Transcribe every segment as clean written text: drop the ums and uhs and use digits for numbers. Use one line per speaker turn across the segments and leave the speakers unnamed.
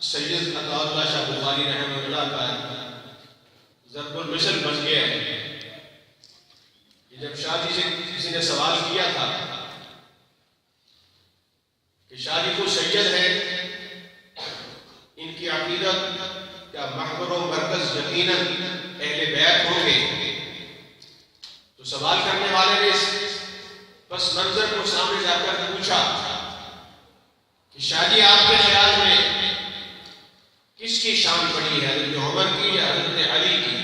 सैयद अताउल्लाह शाह बुखारी रहमतुल्लाह का ज़रबुल मिसल बन गया है। जब शादी से किसी ने सवाल किया था कि शादी को सैयद है, इनकी अकीदत क्या महवर व मरकज यकीनन अहले बैत होंगे, तो सवाल करने वाले ने इस बस मंजर को सामने जाकर पूछा कि शादी आपके ख्याल में किसकी शान पड़ी है, हज़रत उमर की या हज़रत अली की?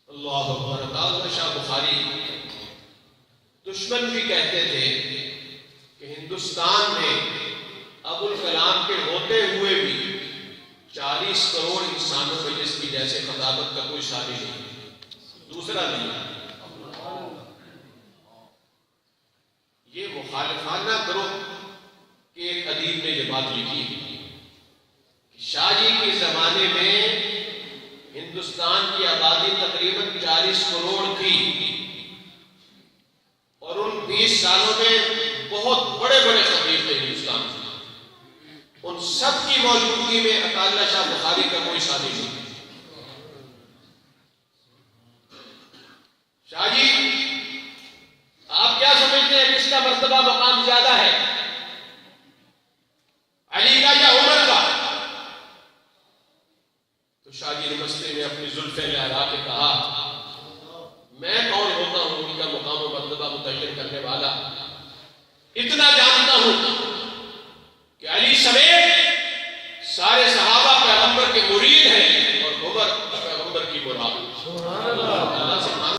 अल्लाह अकबर। अताउल्लाह शाह बुखारी दुश्मन भी कहते थे कि हिंदुस्तान में अबुल कलाम के होते हुए भी 40 करोड़ इंसानों में जिसकी जैसे खिलाफत का कोई शादी नहीं, दूसरा नहीं। ये मुखालिफाना ग्रुप के एक अदीब ने यह बात लिखी कि शाहजी के जमाने में हिंदुस्तान की आबादी तकरीबन 40 करोड़ थी और उन 20 सालों में बहुत बड़े बड़े खतीब थे हिंदुस्तान में। उन सब की मौजूदगी में अताउल्लाह शाह बुखारी का कोई शादी नहीं। शाहजी आप क्या समझते हैं, किसका मर्तबा मकाम ज्यादा है, अली का या उमर का? तो शाहजी ने मसले में अपनी जुल्फे लहरा के कहा, मैं कौन होता हूं उनका मुकाम व मर्तबा मुतय्यन करने वाला? इतना जानता हूं